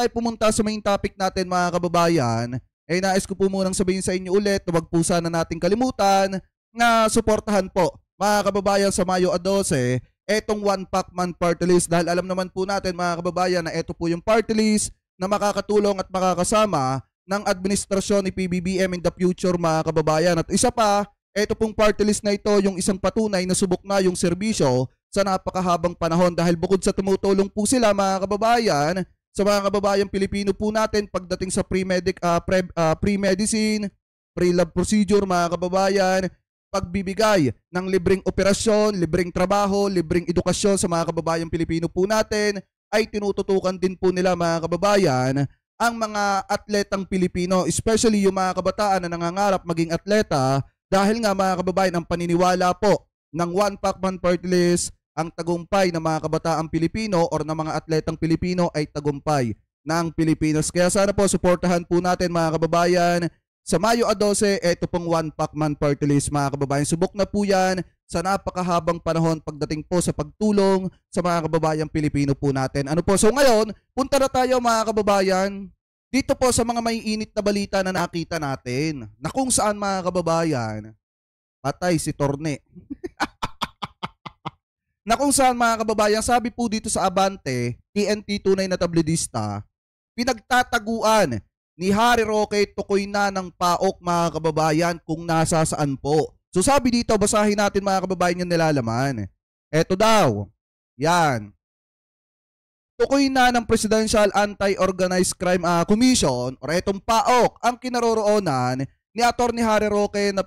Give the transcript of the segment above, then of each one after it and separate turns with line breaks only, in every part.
tayo pumunta sa main topic natin mga kababayan, nais ko po munang sabihin sa inyo ulit, huwag po sana nating kalimutan na suportahan po mga kababayan sa Mayo 12 etong One Pacman Party List, dahil alam naman po natin mga kababayan na ito po yung party list na makakatulong at makakasama ng administrasyon ni PBBM in the future mga kababayan. At isa pa, ito pong party list na ito yung isang patunay na subok na yung serbisyo sa napakahabang panahon, dahil bukod sa tumutulong po sila mga kababayan sa mga kababayang Pilipino po natin pagdating sa pre-medicine, pre-lab procedure mga kababayan, pagbibigay ng libreng operasyon, libreng trabaho, libreng edukasyon sa mga kababayang Pilipino po natin, ay tinututukan din po nila mga kababayan ang mga atletang Pilipino, especially yung mga kabataan na nangangarap maging atleta, dahil nga mga kababayan ang paniniwala po ng One Pacman Party List, ang tagumpay ng mga kabataang Pilipino or ng mga atletang Pilipino ay tagumpay ng Pilipinas. Kaya sana po suportahan po natin mga kababayan sa Mayo 12, ito pong One Pacman Party List mga kababayan. Subok na po yan sa napakahabang panahon pagdating po sa pagtulong sa mga kababayang Pilipino po natin. Ano po? So ngayon, punta na tayo mga kababayan dito po sa mga maiinit na balita na nakita natin. Na kung saan mga kababayan, patay si Torne. Na kung saan mga kababayan, sabi po dito sa Abante, TNT tunay na tabloidista, pinagtataguan ni Harry Roque tukoy na ng PAOK mga kababayan kung nasa saan po. So sabi dito, basahin natin mga kababayan yung nilalaman. Eto daw, yan. Tukoy na ng Presidential Anti-Organized Crime Commission or etong PAOK ang kinaroroonan ni Atty. Harry Roque na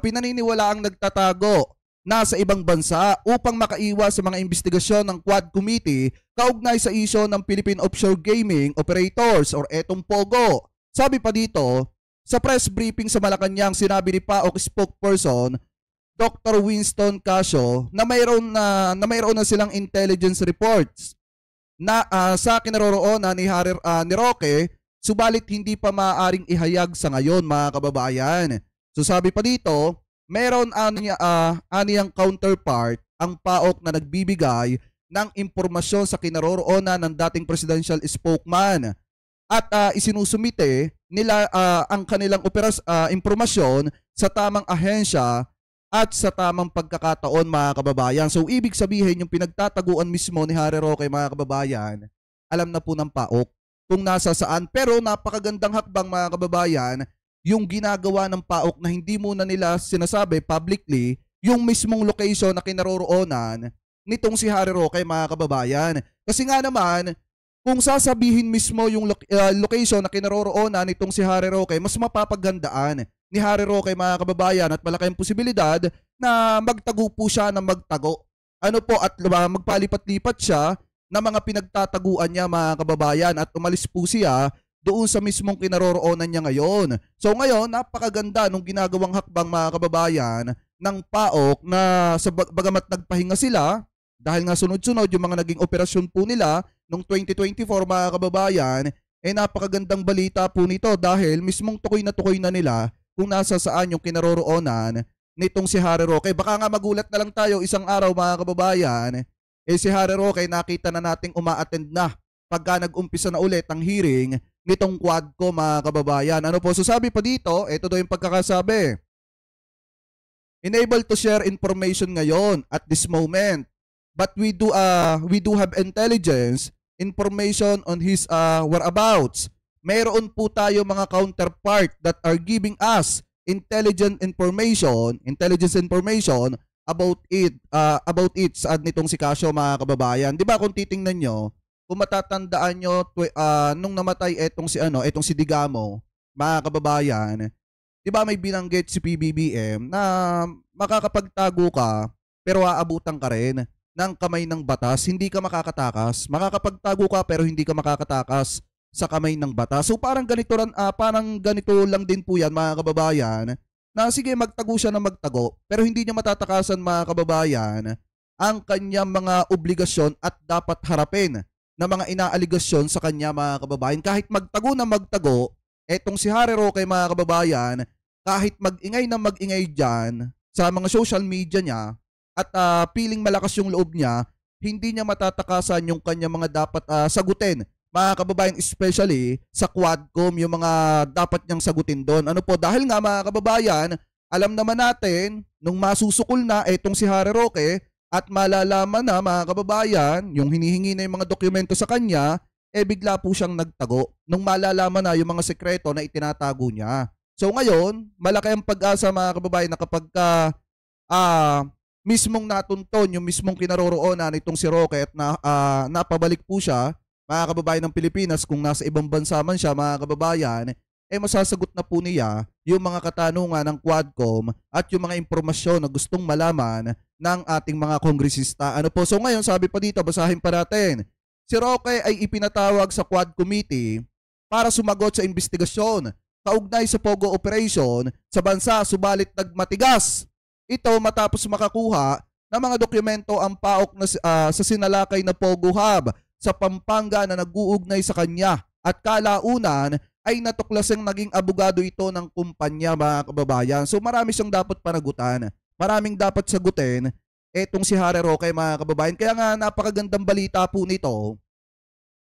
pinaniniwala ang nagtatago nasa ibang bansa upang makaiwas sa mga investigasyon ng Quad Committee kaugnay sa isyo ng Philippine Offshore Gaming Operators or etong POGO. Sabi pa dito, sa press briefing sa Malacanang, sinabi ni PAOK spokesperson Dr. Winston Casio na mayroon na silang intelligence reports na sa kinaroroonan ni Roque, subalit hindi pa maaaring ihayag sa ngayon mga kababayan. So sabi pa dito, meron aniyang counterpart ang PAOK na nagbibigay ng impormasyon sa kinaroroonan ng dating presidential spokesman at isinusumite nila ang kanilang impormasyon sa tamang ahensya at sa tamang pagkakataon mga kababayan. So ibig sabihin yung pinagtataguan mismo ni Harry Roque mga kababayan, alam na po ng PAOK kung nasa saan. Pero napakagandang hakbang mga kababayan yung ginagawa ng PAOK na hindi muna nila sinasabi publicly yung mismong location na kinaroroonan nitong si Harry Roque mga kababayan. Kasi nga naman, kung sasabihin mismo yung location na kinaroroonan nitong si Harry Roque, mas mapapagandaan ni Harry Roque mga kababayan at malaking posibilidad na magtago po siya na magtago. Ano po, at magpalipat-lipat siya ng mga pinagtataguan niya mga kababayan at umalis po siya doon sa mismong kinaroroonan niya ngayon. So ngayon, napakaganda nung ginagawang hakbang mga kababayan ng PAOK na sa bagamat nagpahinga sila, dahil nga sunod-sunod yung mga naging operasyon po nila noong 2024 mga kababayan, napakagandang balita po nito dahil mismong tukoy na nila kung nasa saan yung kinaroroonan nitong si Harry Roque. Baka nga magulat na lang tayo isang araw mga kababayan, si Harry Roque nakita na nating uma-attend na pagka nag-umpisa na ulit ang hearing nitong Quadco mga kababayan. Ano po, so sabi pa dito, ito daw yung pagkakasabi. Unable to share information ngayon at this moment, but we do have intelligence information on his whereabouts. Mayroon po tayo mga counterpart that are giving us intelligence information about it sa nitong si Casio mga kababayan. 'Di ba kung titingnan nyo, kung matatandaan nyo nung namatay etong si Digamo mga kababayan, 'di ba may binanggit si PBBM na makakapagtago ka pero aabutan ka rin ng kamay ng batas, hindi ka makakatakas. Makakapagtago ka pero hindi ka makakatakas sa kamay ng batas. So parang ganito lang din po yan mga kababayan, na sige magtago siya na magtago pero hindi niya matatakasan mga kababayan ang kanyang mga obligasyon at dapat harapin na mga inaaligasyon sa kanya mga kababayan. Kahit magtago na magtago, etong si Harry Roque mga kababayan, kahit mag-ingay na mag-ingay dyan sa mga social media niya at piling malakas yung loob niya, hindi niya matatakasan yung kanya mga dapat sagutin mga kababayan, especially sa Quadcom, yung mga dapat niyang sagutin doon. Ano po, dahil nga mga kababayan, alam naman natin, nung masusukol na itong si Harry Roque at malalaman na mga kababayan, yung hinihingi na yung mga dokumento sa kanya, bigla po siyang nagtago nung malalaman na yung mga sekreto na itinatago niya. So ngayon, malaki ang pag-asa mga kababayan na kapag mismong natunton yung mismong kinaroroonan nitong si Roque at napabalik po siya, mga kababayan ng Pilipinas, kung nasa ibang bansa man siya mga kababayan, masasagot na po niya yung mga katanungan ng Quadcom at yung mga impormasyon na gustong malaman ng ating mga kongresista. Ano po? So ngayon, sabi pa dito, basahin pa natin. Si Roque ay ipinatawag sa Quad Committee para sumagot sa investigasyon kaugnay sa Pogo Operation sa bansa, subalit nagmatigas ito matapos makakuha ng mga dokumento ang PAOK na, sa sinalakay na Pogo Hub sa Pampanga na nag-uugnay sa kanya at kalaunan ay natuklasang naging abogado ito ng kumpanya mga kababayan. So marami siyang dapat panagutan. Maraming dapat sagutin etong si Harry Roque mga kababayan. Kaya nga napakagandang balita po nito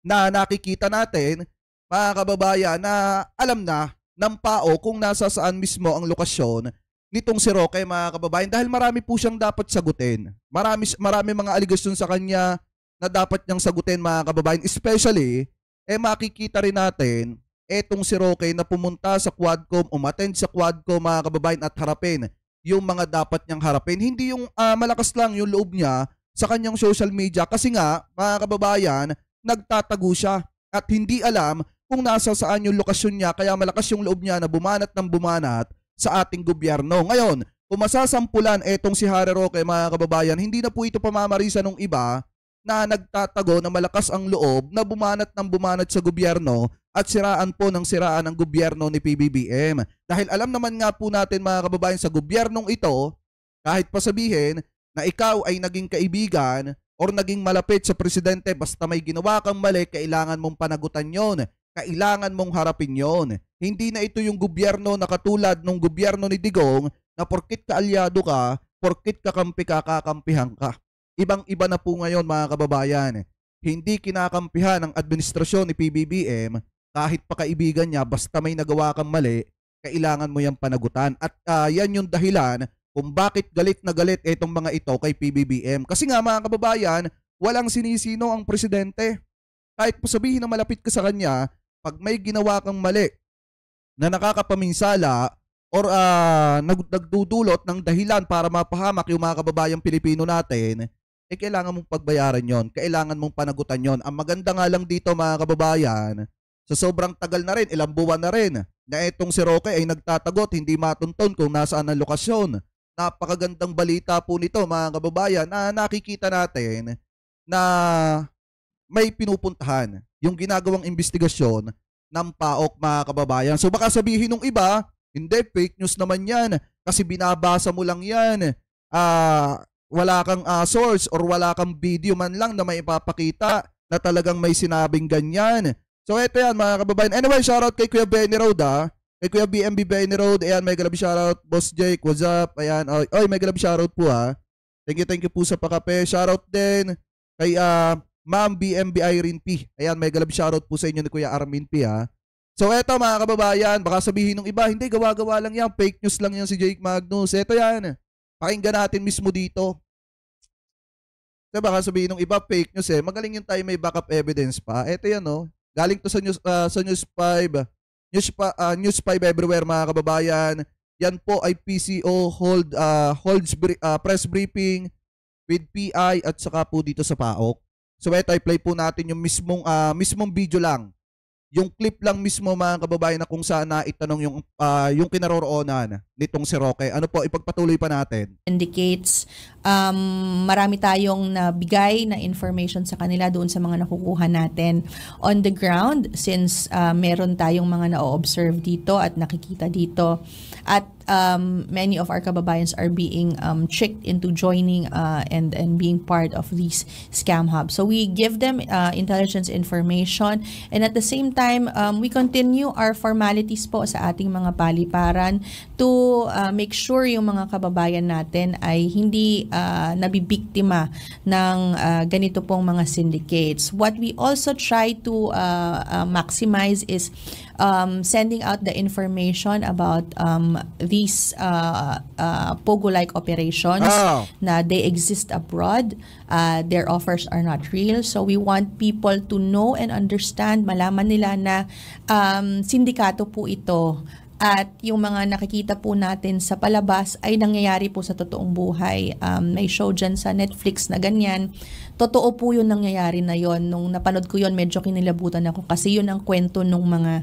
na nakikita natin mga kababayan na alam na ng PAO kung nasa saan mismo ang lokasyon nitong si Roque mga kababayan dahil marami po siyang dapat sagutin. Marami mga aligasyon sa kanya na dapat niyang sagutin mga kababayan. Especially, makikita rin natin etong si Roque na pumunta sa Quadcom, umattend sa Quadcom mga kababayan at harapin yung mga dapat niyang harapin. Hindi yung malakas lang yung loob niya sa kanyang social media kasi nga mga kababayan, nagtatago siya at hindi alam kung nasa saan yung lokasyon niya kaya malakas yung loob niya na bumanat ng bumanat sa ating gobyerno. Ngayon, kung masasampulan etong si Harry Roque mga kababayan, hindi na po ito pamamarisa ng iba na nagtatago na malakas ang loob na bumanat ng bumanat sa gobyerno at siraan po ng siraan ang gobyerno ni PBBM. Dahil alam naman nga po natin mga kababayan sa gobyernong ito, kahit pa sabihin na ikaw ay naging kaibigan or naging malapit sa presidente, basta may ginawa kang mali, kailangan mong panagutan yon. Kailangan mong harapin yon. Hindi na ito yung gobyerno na katulad nung gobyerno ni Digong na porkit kaalyado ka, porkit kakampi ka, kakampihan ka. Ibang-iba na po ngayon mga kababayan. Hindi kinakampihan ng administrasyon ni PBBM kahit pa kaibigan niya, basta may nagawa kang mali, kailangan mo yung panagutan. At yan yung dahilan kung bakit galit na galit itong mga ito kay PBBM. Kasi nga mga kababayan, walang sinisino ang presidente. Kahit pa sabihin na malapit ka sa kanya, pag may ginawa kang mali na nakakapaminsala or nagdudulot ng dahilan para mapahamak yung mga kababayang Pilipino natin, kailangan mong pagbayaran yon, kailangan mong panagutan yon. Ang maganda nga lang dito mga kababayan, sa sobrang tagal na rin, ilang buwan na rin, na itong si Roque ay nagtatagot, hindi matunton kung nasaan ang lokasyon. Napakagandang balita po nito mga kababayan na nakikita natin na may pinupuntahan yung ginagawang investigasyon ng PAOK mga kababayan. So baka sabihin ng iba, hindi, fake news naman yan kasi binabasa mo lang yan. Wala kang source or wala kang video man lang na may ipapakita na talagang may sinabing ganyan. So eto yan mga kababayan. Anyway, shoutout kay Kuya Benny Road kay Kuya BMB Benny Road. Ayan, may grabe shoutout. Boss Jake, what's up? Ayan, oy, may grabe shoutout po Thank you po sa pakape. Shoutout din kay Ma'am BMB Irene P. Ayan, may grabe shoutout po sa inyo ni Kuya Armin P So eto mga kababayan, baka sabihin ng iba, hindi, gawa-gawa lang yan. Fake news lang yan si Jake Magnus. Eto yan. Pakinggan natin mismo dito. Diba, baka sabihin ng iba fake news magaling yung tayo may backup evidence pa. Ito yan galing to sa News 5. News 5 everywhere mga kababayan. Yan po ay PCO holds press briefing with PI at saka po dito sa PAOK. So ito i-play po natin yung mismong video lang. Yung clip lang mismo mga kababayan na kung saan na itanong yung kinaroroonan nitong si Roque. Ano po, ipagpatuloy pa natin.
Indicates marami tayong nabigay na information sa kanila doon sa mga nakukuha natin on the ground since meron tayong mga na-observe dito at nakikita dito. At many of our kababayans are being tricked into joining and being part of these scam hubs. So we give them intelligence information and at the same time, we continue our formalities po sa ating mga paliparan to make sure yung mga kababayan natin ay hindi nabibiktima ng ganito pong mga syndicates. What we also try to maximize is sending out the information about these POGO-like operations na they exist abroad. Their offers are not real. So we want people to know and understand, malaman nila na sindikato po ito. At yung mga nakikita po natin sa palabas ay nangyayari po sa totoong buhay. May show dyan sa Netflix na ganyan. Totoo po yun nangyayari na yon. Nung napanood ko yun, medyo kinilabutan ako kasi yun ang kwento nung mga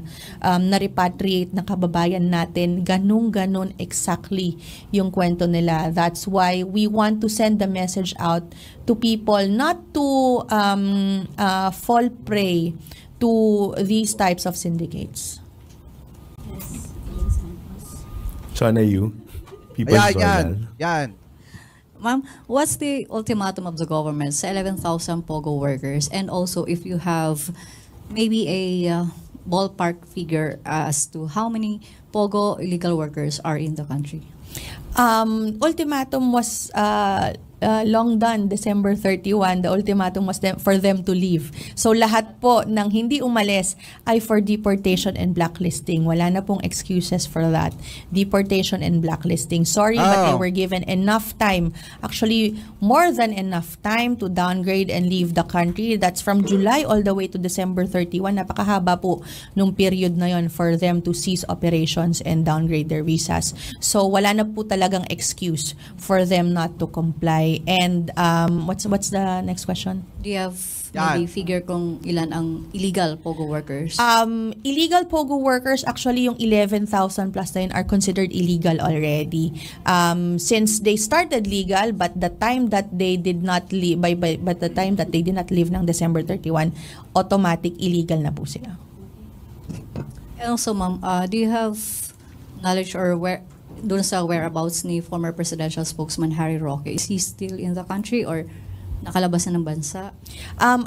na-repatriate na kababayan natin. Ganun exactly yung kwento nila. That's why we want to send the message out to people not to fall prey to these types of syndicates.
Sana you, People's Journal.
Yan.
Ma'am, what's the ultimatum of the government sa 11,000 POGO workers? And also, if you have maybe a ballpark figure as to how many POGO illegal workers are in the country?
Ultimatum was long done, December 31. The ultimatum was for them to leave. So lahat po ng hindi umalis ay for deportation and blacklisting. Wala na pong excuses for that. Deportation and blacklisting. Sorry, but they were given enough time. Actually, more than enough time to downgrade and leave the country. That's from July all the way to December 31. Napakahaba po nung period na yon for them to cease operations and downgrade their visas. So wala na po talagang excuse for them not to comply. And what's the next question?
Do you have maybe figure kung ilan ang illegal POGO workers?
Illegal POGO workers, actually yung 11,000 plus na yun are considered illegal already. Since they started legal, but the time that they did not leave, but the time that they did not leave ng December 31, automatic illegal na po sila.
And also, ma'am, do you have knowledge or doon sa whereabouts ni former presidential spokesman Harry Roque? Is he still in the country or nakalabas na ng bansa?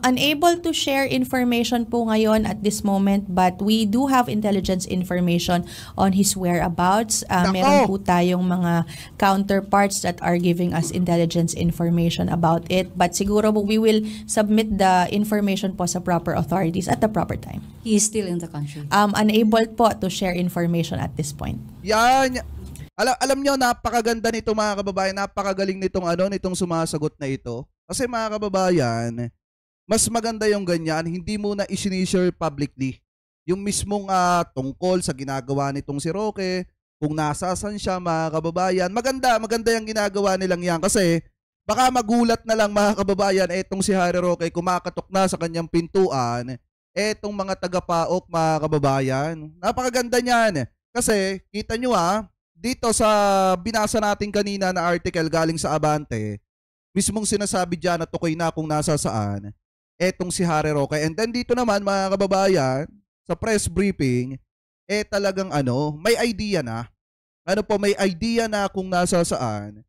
Unable to share information po ngayon at this moment, but we do have intelligence information on his whereabouts. Meron po tayong mga counterparts that are giving us intelligence information about it. But siguro we will submit the information po sa proper authorities at the proper time.
He is still in the country?
Unable po to share information at this point.
Yan. Alam nyo, napakaganda nito mga kababayan, napakagaling nitong sumasagot na ito. Kasi mga kababayan, mas maganda yung ganyan, hindi mo na isinishare publicly. Yung mismong tungkol sa ginagawa nitong si Roque, kung nasasan siya mga kababayan, maganda yung ginagawa nilang yan. Kasi baka magulat na lang mga kababayan, etong si Harry Roque, kumakatok na sa kanyang pintuan, etong mga taga-PAOK mga kababayan. Napakaganda niyan. Kasi, kita nyo dito sa binasa natin kanina na article galing sa Abante, mismong sinasabi dyan na tukoy na kung nasa saan, etong si Harry Roque. And then dito naman mga kababayan, sa press briefing, talagang may idea na. May idea na kung nasa saan,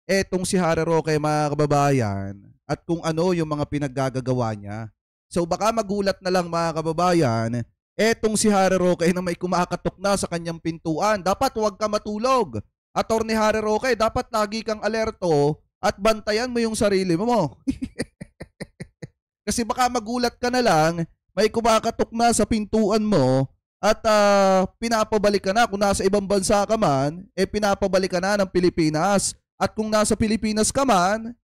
etong si Harry Roque mga kababayan, at kung ano yung mga pinaggagawa niya. So baka magulat na lang mga kababayan, etong si Harry Roque na may kumakatok na sa kanyang pintuan. Dapat huwag ka matulog. Attorney Harry Roque, dapat lagi kang alerto at bantayan mo yung sarili mo. Kasi baka magulat ka na lang, may kumakatok na sa pintuan mo at pinapabalik ka na. Kung nasa ibang bansa ka man, pinapabalik ka na ng Pilipinas. At kung nasa Pilipinas ka man,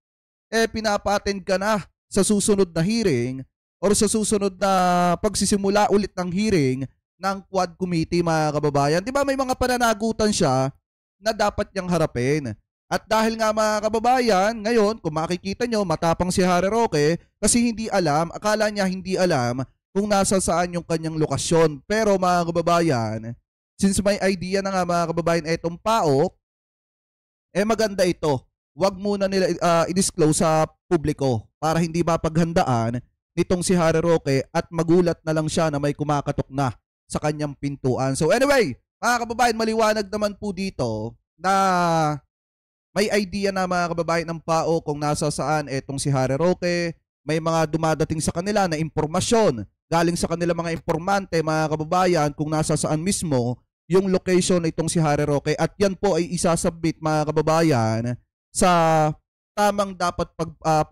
pinapa-attend ka na sa susunod na hearing or sa susunod na pagsisimula ulit ng hearing ng Quad Committee mga kababayan. Di ba may mga pananagutan siya na dapat niyang harapin? At dahil nga mga kababayan, ngayon kung makikita nyo, matapang si Harry Roque kasi akala niya hindi alam kung nasa saan yung kanyang lokasyon. Pero mga kababayan, since may idea na nga mga kababayan etong PAOK, maganda ito. Huwag muna nila i-disclose sa publiko para hindi mapaghandaan nitong si Harry Roque at magulat na lang siya na may kumakatok na sa kanyang pintuan. So anyway, mga kababayan, maliwanag naman po dito na may idea na mga kababayan ng PAO kung nasa saan etong si Harry Roque. May mga dumadating sa kanila na impormasyon galing sa kanila mga informante mga kababayan kung nasa saan mismo yung location itong si Harry Roque at yan po ay isasubmit mga kababayan sa tamang dapat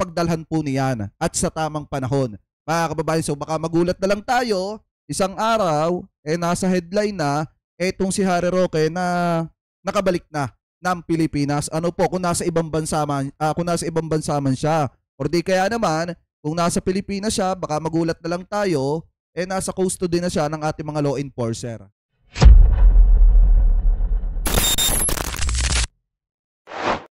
pagdalhan po niyan at sa tamang panahon. Mga kababayan, so baka magulat na lang tayo, isang araw, nasa headline na, etong si Harry Roque na nakabalik na ng Pilipinas. Ano po, kung nasa ibang bansa man siya. Or di kaya naman, kung nasa Pilipinas siya, baka magulat na lang tayo, nasa custody na siya ng ating mga law enforcer.